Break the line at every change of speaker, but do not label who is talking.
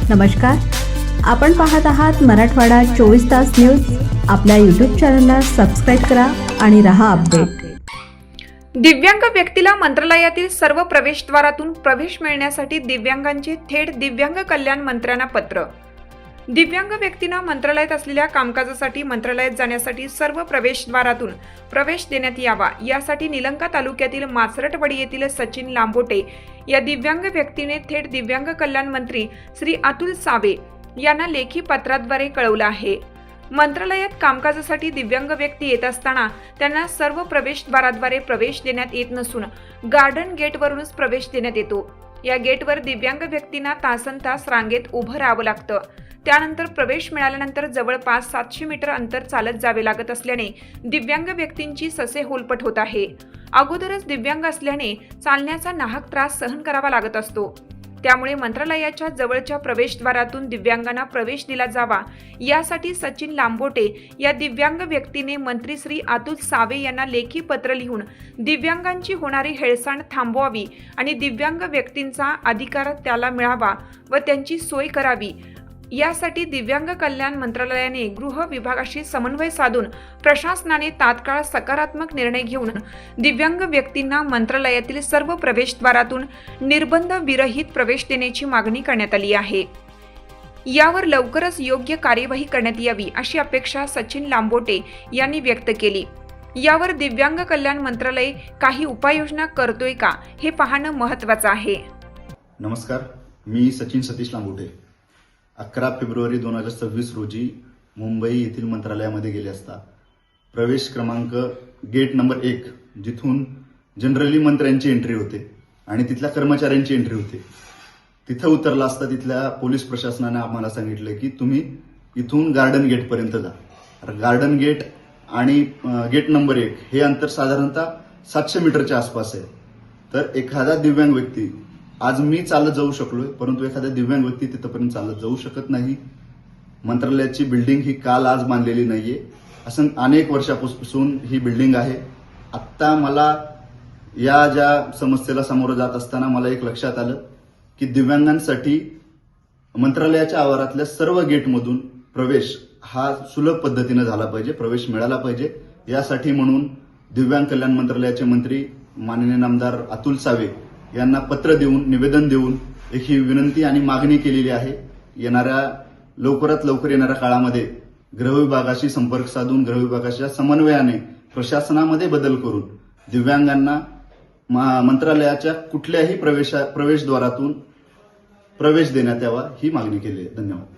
नमस्कार, आपण पाहत आहात मराठवाडा 24 तास न्यूज। आपल्या यूट्यूब चॅनलला सबस्क्राईब करा आणि रहा अपडेट।
दिव्यांग व्यक्तीला मंत्रालयातील सर्व प्रवेशद्वारातून प्रवेश मिळण्यासाठी दिव्यांगांचे थेट दिव्यांग कल्याण मंत्र्यांना पत्र। दिव्यांग व्यक्तींना मंत्रालयात असलेल्या कामकाजासाठी मंत्रालयात जाण्यासाठी सर्व प्रवेशद्वारातून प्रवेश देण्यात यावा, यासाठी निलंगा तालुक्यातील माचरटवाडी येथील सचिन लांबोटे या दिव्यांग व्यक्तीने थेट दिव्यांग कल्याण मंत्री श्री अतुल सावे यांना लेखी पत्राद्वारे कळवलं आहे। मंत्रालयात कामकाजासाठी दिव्यांग व्यक्ती येत असताना त्यांना सर्व प्रवेशद्वाराद्वारे प्रवेश देण्यात येत नसून गार्डन गेटवरूनच प्रवेश देण्यात येतो। या गेटवर दिव्यांग व्यक्तींना तासनतास रांगेत उभं राहावं लागतं। त्यानंतर प्रवेश मिळाल्यानंतर जवळपास 700 मीटर अंतर चालत जावे लागत असल्याने दिव्यांग व्यक्तींची ससे होलपट होत आहे। अगोदरच दिव्यांग असल्याने चालण्याचा नाहक त्रास सहन करावा लागत असतो। त्यामुळे मंत्रालयाच्या जवळच्या प्रवेशद्वारातून दिव्यांगांना प्रवेश दिला जावा, यासाठी सचिन लांबोटे या दिव्यांग व्यक्तीने मंत्री श्री अतुल सावे यांना लेखी पत्र लिहून दिव्यांगांची होणारी हेळसांड थांबवावी आणि दिव्यांग व्यक्तींचा अधिकार त्याला मिळावा व त्यांची सोय करावी, यासाठी दिव्यांग कल्याण मंत्रालयाने गृह विभागाशी समन्वय साधून प्रशासनाने तात्काळ सकारात्मक निर्णय घेऊन दिव्यांग व्यक्तींना मंत्रालयातील सर्व प्रवेशद्वारातून निर्बंध विरहित प्रवेश देण्याची मागणी करण्यात आली आहे। यावर लवकरच योग्य कार्यवाही करण्यात यावी अशी अपेक्षा सचिन लांबोटे यांनी व्यक्त केली। यावर दिव्यांग कल्याण मंत्रालय काही उपाययोजना करतोय का हे पाहणं महत्त्वाचं आहे।
नमस्कार, मी सचिन सतीश लांबोटे 11 फेब्रुवारी 2026 रोजी मुंबई येथील मंत्रालयामध्ये गेले असता प्रवेश क्रमांक गेट नंबर 1 जिथून जनरली मंत्र्यांची एंट्री होते आणि तिथल्या कर्मचाऱ्यांची एंट्री होते, तिथं उतरला असता तिथल्या पोलीस प्रशासनाने आम्हाला सांगितलं की तुम्ही इथून गार्डन गेट पर्यंत जा। गार्डन गेट आणि गेट नंबर 1 हे अंतर साधारणतः 700 मीटरच्या आसपास आहे। तर एखादा दिव्यांग व्यक्ती, आज मी चालत जाऊ शकलोय, परंतु एखादा दिव्यांग व्यक्ती तिथपर्यंत चालत जाऊ शकत नाही। मंत्रालयाची बिल्डिंग ही काल आज बांधलेली नाहीये, असं अनेक वर्षापासून ही बिल्डिंग आहे। आत्ता मला या ज्या समस्येला सामोरं जात असताना मला एक लक्षात आलं की दिव्यांगांसाठी मंत्रालयाच्या आवारातल्या सर्व गेटमधून प्रवेश हा सुलभ पद्धतीने झाला पाहिजे, प्रवेश मिळाला पाहिजे। यासाठी म्हणून दिव्यांग कल्याण मंत्रालयाचे मंत्री माननीय नामदार अतुल सावे यांना पत्र देऊन, निवेदन देऊन एक ही विनंती आणि मागणी केलेली आहे। लवकरात लवकर येणाऱ्या काळामध्ये गृहविभागाशी संपर्क साधून गृहविभागाच्या समन्वयाने प्रशासनामध्ये बदल करून दिव्यांगांना मंत्रालयाच्या कुठल्याही प्रवेशद्वारातून प्रवेश देण्यात यावा ही मागणी केली आहे। धन्यवाद।